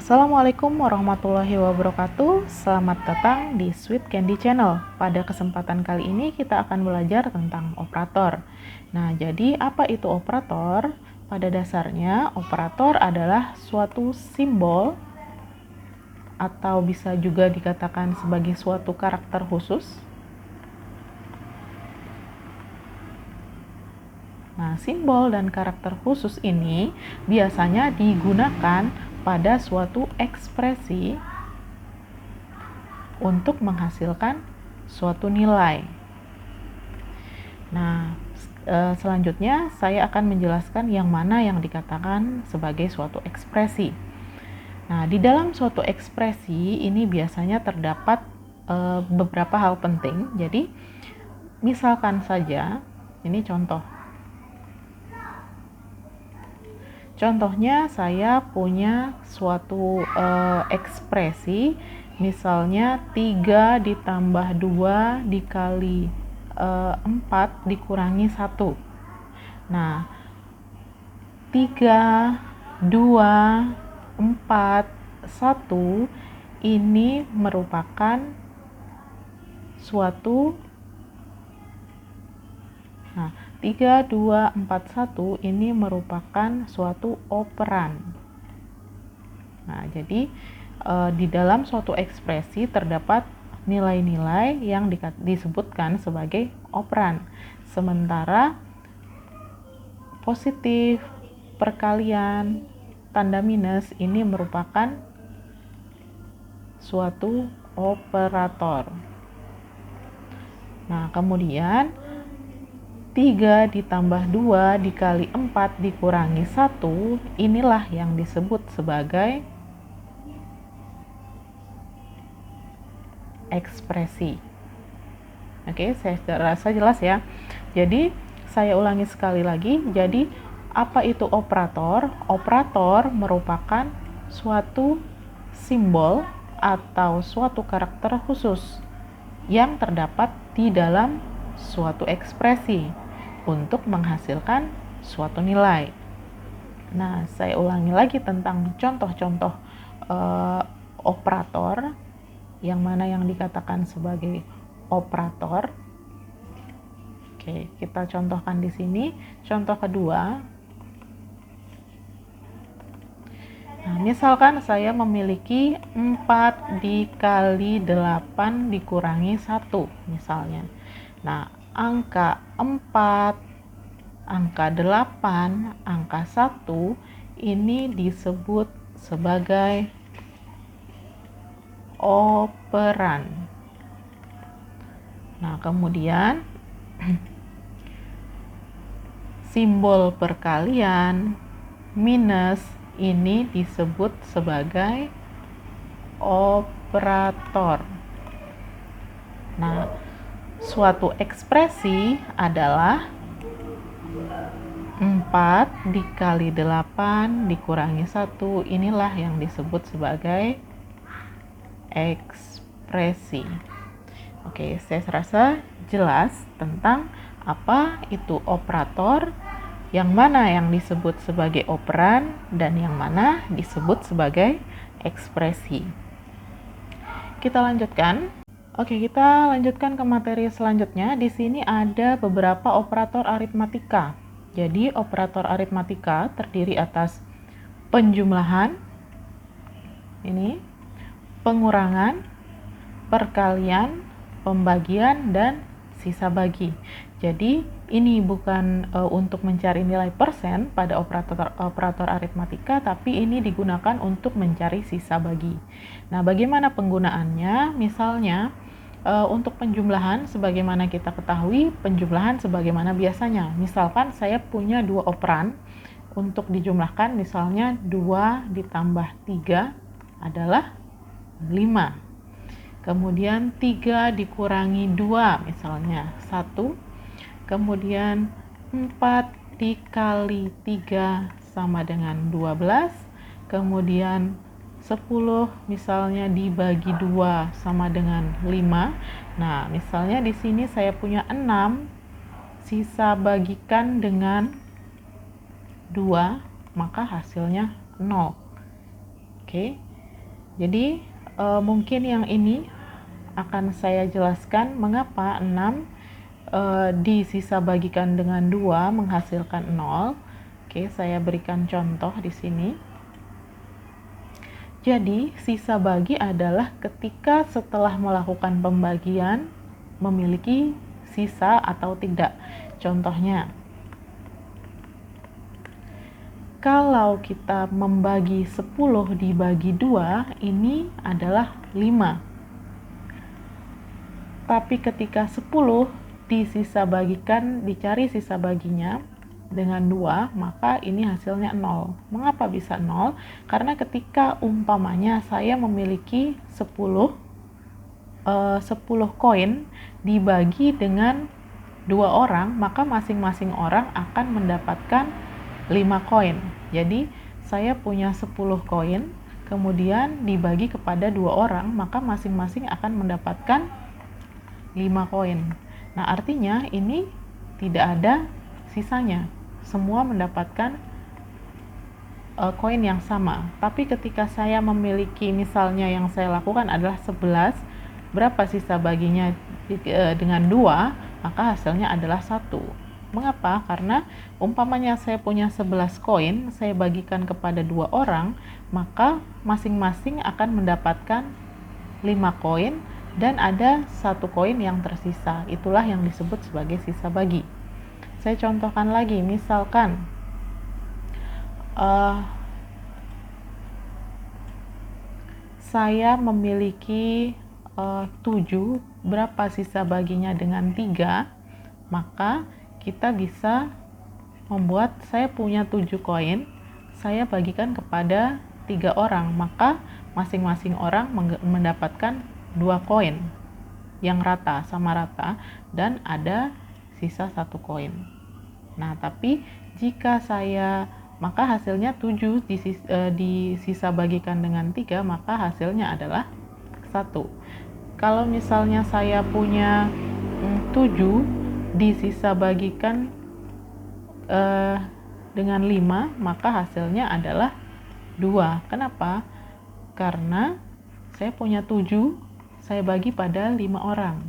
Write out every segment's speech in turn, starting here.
Assalamualaikum warahmatullahi wabarakatuh. Selamat datang di Sweet Candy Channel. Pada kesempatan kali ini kita akan belajar tentang operator. Nah, jadi apa itu operator? Pada dasarnya, operator adalah suatu simbol atau bisa juga dikatakan sebagai suatu karakter khusus. Nah, simbol dan karakter khusus ini biasanya digunakan pada suatu ekspresi untuk menghasilkan suatu nilai. Nah, selanjutnya saya akan menjelaskan yang mana yang dikatakan sebagai suatu ekspresi. Nah, di dalam suatu ekspresi ini biasanya terdapat beberapa hal penting. Jadi, misalkan saja, ini contoh. Contohnya saya punya suatu ekspresi, misalnya 3 ditambah 2 dikali 4 dikurangi 1. Nah, 3, 2, 4, 1 ini merupakan suatu 3, 2, 4, 1 ini merupakan suatu operan. Nah, jadi di dalam suatu ekspresi terdapat nilai-nilai yang disebutkan sebagai operan. Sementara positif, perkalian, tanda minus ini merupakan suatu operator. Nah, kemudian 3 ditambah 2 dikali 4 dikurangi 1, inilah yang disebut sebagai ekspresi. Oke, saya rasa jelas ya. Jadi, saya ulangi sekali lagi. Jadi, apa itu operator? Operator merupakan suatu simbol atau suatu karakter khusus yang terdapat di dalam suatu ekspresi untuk menghasilkan suatu nilai. Nah, saya ulangi lagi tentang contoh-contoh operator, yang mana yang dikatakan sebagai operator. Oke, kita contohkan di sini. Contoh kedua. Nah, misalkan saya memiliki 4 dikali 8 dikurangi 1 misalnya. Nah, angka 4, angka 8, angka 1 ini disebut sebagai operan. Nah, kemudian simbol perkalian minus ini disebut sebagai operator. Nah, suatu ekspresi adalah 4 dikali 8 dikurangi 1. Inilah yang disebut sebagai ekspresi. Oke, saya rasa jelas tentang apa itu operator, yang mana yang disebut sebagai operan, dan yang mana disebut sebagai ekspresi. Kita lanjutkan. Oke, kita lanjutkan ke materi selanjutnya. Di sini ada beberapa operator aritmatika. Jadi, operator aritmatika terdiri atas penjumlahan, ini, pengurangan, perkalian, pembagian, dan sisa bagi. Jadi, ini bukan untuk mencari nilai persen pada operator aritmatika, tapi ini digunakan untuk mencari sisa bagi. Nah, bagaimana penggunaannya? Misalnya, untuk penjumlahan, sebagaimana kita ketahui, penjumlahan sebagaimana biasanya. Misalkan saya punya 2 operan untuk dijumlahkan, misalnya 2 ditambah 3 adalah 5. Kemudian 3 dikurangi 2, misalnya 1. Kemudian 4 dikali 3 sama dengan 12. Kemudian 10 misalnya dibagi 2 sama dengan 5. Nah, misalnya di sini saya punya 6, sisa bagikan dengan 2, maka hasilnya 0. Oke. Jadi mungkin yang ini akan saya jelaskan mengapa 6 disisa bagikan dengan 2 menghasilkan 0. Oke, saya berikan contoh di sini. Jadi, sisa bagi adalah ketika setelah melakukan pembagian memiliki sisa atau tidak. Contohnya, kalau kita membagi 10 dibagi 2, ini adalah 5. Tapi ketika 10 disisa bagikan, dicari sisa baginya dengan 2, maka ini hasilnya 0. Mengapa bisa 0? Karena ketika umpamanya saya memiliki 10 koin dibagi dengan 2 orang, maka masing-masing orang akan mendapatkan 5 koin. Jadi saya punya 10 koin, kemudian dibagi kepada 2 orang, maka masing-masing akan mendapatkan 5 koin. Nah, artinya ini tidak ada sisanya. Semua mendapatkan koin yang sama. Tapi ketika saya memiliki, misalnya yang saya lakukan adalah 11, berapa sisa baginya dengan 2, maka hasilnya adalah 1. Mengapa? Karena umpamanya saya punya 11 koin, saya bagikan kepada 2 orang, maka masing-masing akan mendapatkan 5 koin dan ada 1 koin yang tersisa. Itulah yang disebut sebagai sisa bagi. Saya contohkan lagi, misalkan saya memiliki 7, berapa sisa baginya dengan 3, maka kita bisa membuat, saya punya 7 koin, saya bagikan kepada 3 orang, maka masing-masing orang mendapatkan 2 koin yang rata, sama rata, dan ada sisa 1 koin. Nah, tapi jika maka hasilnya 7 disisa bagikan dengan 3, maka hasilnya adalah 1. Kalau misalnya saya punya 7 disisa bagikan dengan 5, maka hasilnya adalah 2. Kenapa? Karena saya punya 7, saya bagi pada 5 orang.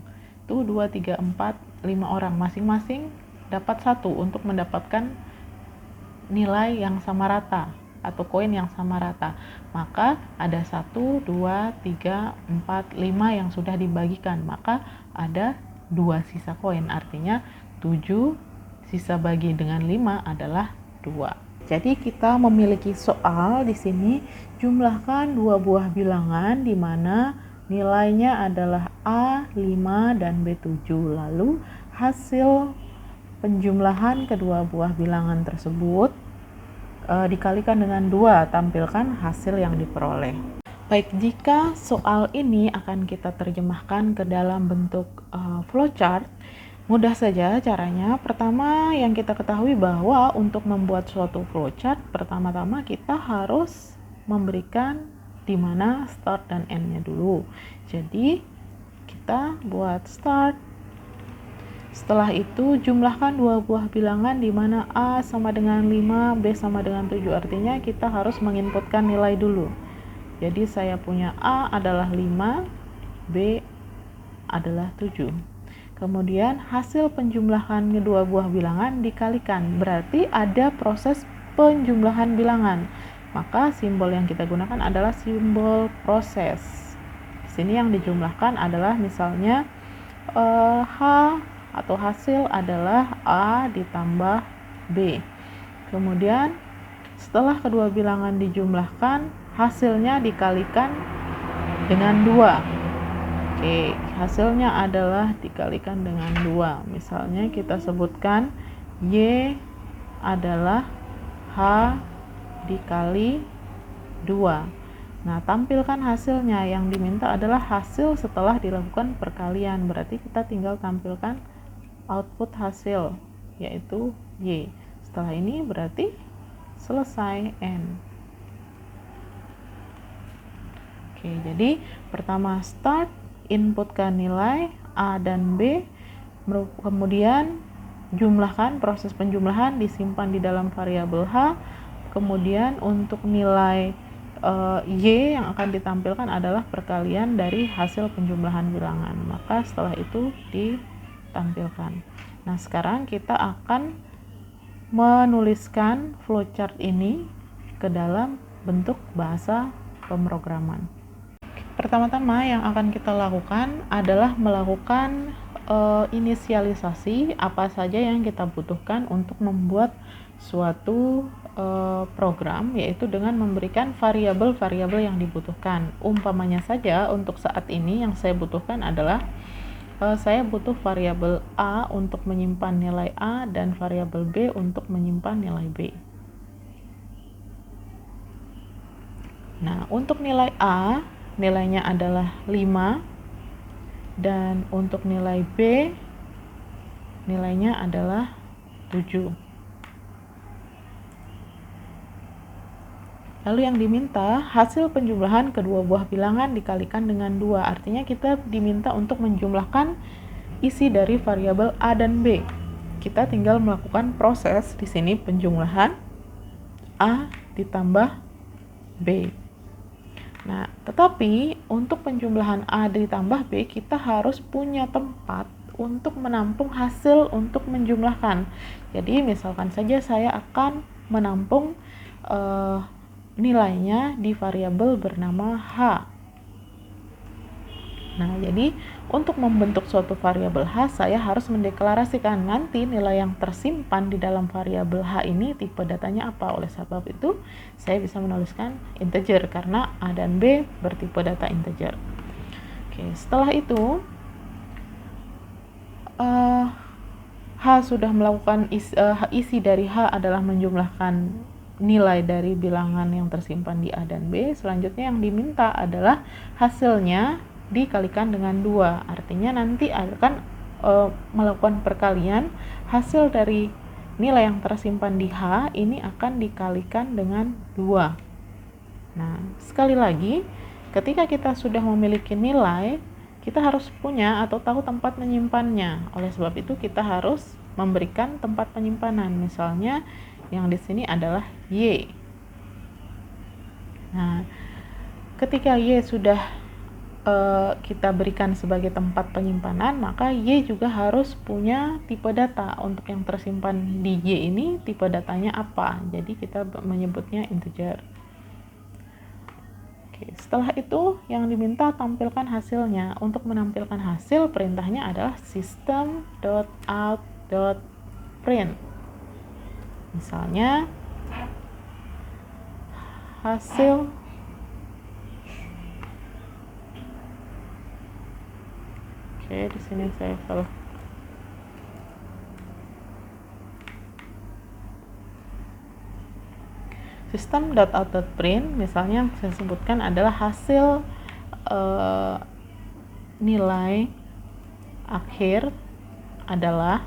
Itu 2, 3, 4, 5 orang. Masing-masing dapat 1 untuk mendapatkan nilai yang sama rata atau koin yang sama rata. Maka ada 1, 2, 3, 4, 5 yang sudah dibagikan. Maka ada 2 sisa koin. Artinya 7 sisa bagi dengan 5 adalah 2. Jadi kita memiliki soal di sini, jumlahkan 2 buah bilangan di mana nilainya adalah A 5 dan B 7. Lalu hasil penjumlahan kedua buah bilangan tersebut dikalikan dengan 2, tampilkan hasil yang diperoleh. Baik, jika soal ini akan kita terjemahkan ke dalam bentuk flowchart, mudah saja caranya. Pertama yang kita ketahui bahwa untuk membuat suatu flowchart, pertama-tama kita harus memberikan di mana start dan end-nya dulu. Jadi kita buat start. Setelah itu jumlahkan 2 buah bilangan di mana A sama dengan 5, B sama dengan 7. Artinya kita harus menginputkan nilai dulu. Jadi saya punya A adalah 5, B adalah 7. Kemudian hasil penjumlahan kedua buah bilangan dikalikan. Berarti ada proses penjumlahan bilangan. Maka simbol yang kita gunakan adalah simbol proses. Di sini yang dijumlahkan adalah misalnya H atau hasil adalah A ditambah B. Kemudian setelah kedua bilangan dijumlahkan, hasilnya dikalikan dengan 2. Oke, hasilnya adalah dikalikan dengan 2. Misalnya kita sebutkan Y adalah H dikali 2. Nah, tampilkan hasilnya. Yang diminta adalah hasil setelah dilakukan perkalian. Berarti kita tinggal tampilkan output hasil, yaitu Y. Setelah ini berarti selesai N. Oke, jadi pertama start, inputkan nilai A dan B, kemudian jumlahkan, proses penjumlahan disimpan di dalam variabel H. Kemudian untuk nilai Y yang akan ditampilkan adalah perkalian dari hasil penjumlahan bilangan. Maka setelah itu ditampilkan. Nah, sekarang kita akan menuliskan flowchart ini ke dalam bentuk bahasa pemrograman. Pertama-tama yang akan kita lakukan adalah melakukan inisialisasi apa saja yang kita butuhkan untuk membuat suatu program, yaitu dengan memberikan variabel-variabel yang dibutuhkan. Umpamanya saja untuk saat ini yang saya butuhkan adalah saya butuh variabel A untuk menyimpan nilai A dan variabel B untuk menyimpan nilai B. Nah, untuk nilai A, nilainya adalah 5, dan untuk nilai B, nilainya adalah 7. Lalu yang diminta, hasil penjumlahan kedua buah bilangan dikalikan dengan 2. Artinya kita diminta untuk menjumlahkan isi dari variabel A dan B. Kita tinggal melakukan proses di sini penjumlahan A ditambah B. Nah, tetapi untuk penjumlahan A ditambah B, kita harus punya tempat untuk menampung hasil untuk menjumlahkan. Jadi misalkan saja saya akan menampung nilainya di variabel bernama H. Nah, jadi untuk membentuk suatu variabel H, saya harus mendeklarasikan nanti nilai yang tersimpan di dalam variabel H ini tipe datanya apa. Oleh sebab itu, saya bisa menuliskan integer karena A dan B bertipe data integer. Oke, setelah itu H sudah melakukan isi dari H adalah menjumlahkan nilai dari bilangan yang tersimpan di A dan B. Selanjutnya yang diminta adalah hasilnya dikalikan dengan 2. Artinya nanti akan melakukan perkalian hasil dari nilai yang tersimpan di H ini akan dikalikan dengan 2. Nah, sekali lagi, ketika kita sudah memiliki nilai, kita harus punya atau tahu tempat menyimpannya. Oleh sebab itu kita harus memberikan tempat penyimpanan. Misalnya yang di sini adalah Y. Nah, ketika Y sudah kita berikan sebagai tempat penyimpanan, maka Y juga harus punya tipe data. Untuk yang tersimpan di Y ini tipe datanya apa? Jadi kita menyebutnya integer. Oke, setelah itu yang diminta tampilkan hasilnya. Untuk menampilkan hasil, perintahnya adalah system.out.print. Misalnya hasil di sini saya salah. System.out.print misalnya yang saya sebutkan adalah hasil nilai akhir adalah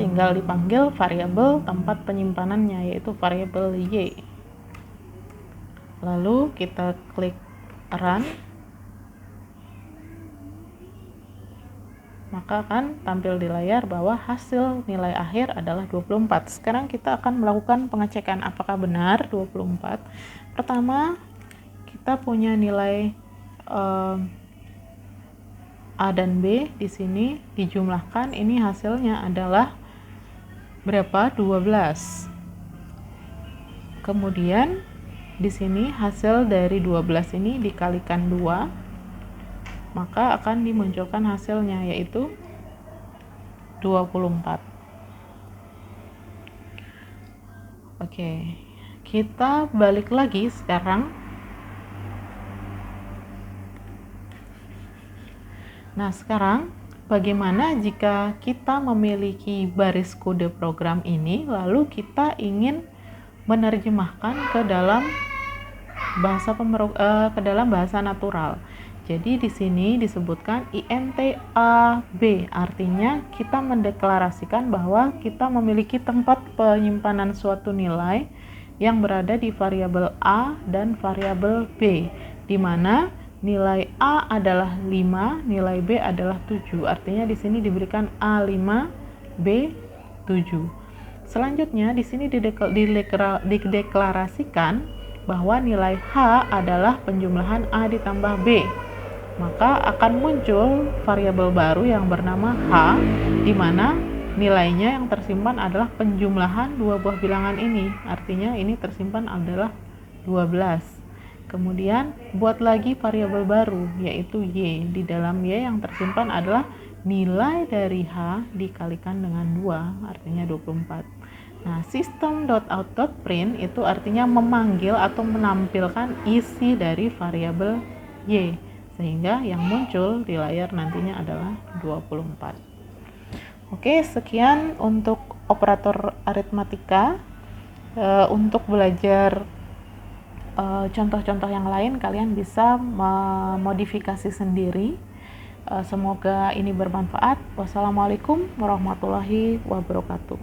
tinggal dipanggil variabel tempat penyimpanannya, yaitu variabel Y. Lalu kita klik run, maka akan tampil di layar bahwa hasil nilai akhir adalah 24. Sekarang kita akan melakukan pengecekan apakah benar 24. Pertama, kita punya nilai A dan B di sini dijumlahkan, ini hasilnya adalah berapa? 12. Kemudian di sini hasil dari 12 ini dikalikan 2, maka akan dimunculkan hasilnya yaitu 24. Oke, kita balik lagi sekarang. Nah, sekarang bagaimana jika kita memiliki baris kode program ini, lalu kita ingin menerjemahkan ke dalam bahasa natural. Jadi di sini disebutkan INTAB, artinya kita mendeklarasikan bahwa kita memiliki tempat penyimpanan suatu nilai yang berada di variabel A dan variabel B, di mana nilai A adalah 5, nilai B adalah 7. Artinya di sini diberikan A5, B Selanjutnya di sini dideklarasikan bahwa nilai H adalah penjumlahan A ditambah B. Maka akan muncul variabel baru yang bernama H, di mana nilainya yang tersimpan adalah penjumlahan dua buah bilangan ini. Artinya ini tersimpan adalah 12. Kemudian buat lagi variabel baru, yaitu Y. Di dalam Y yang tersimpan adalah nilai dari H dikalikan dengan 2, artinya 24. Nah, system.out.print itu artinya memanggil atau menampilkan isi dari variabel Y, sehingga yang muncul di layar nantinya adalah 24. Oke, sekian untuk operator aritmatika. Untuk belajar contoh-contoh yang lain, kalian bisa memodifikasi sendiri. Semoga ini bermanfaat. Wassalamualaikum warahmatullahi wabarakatuh.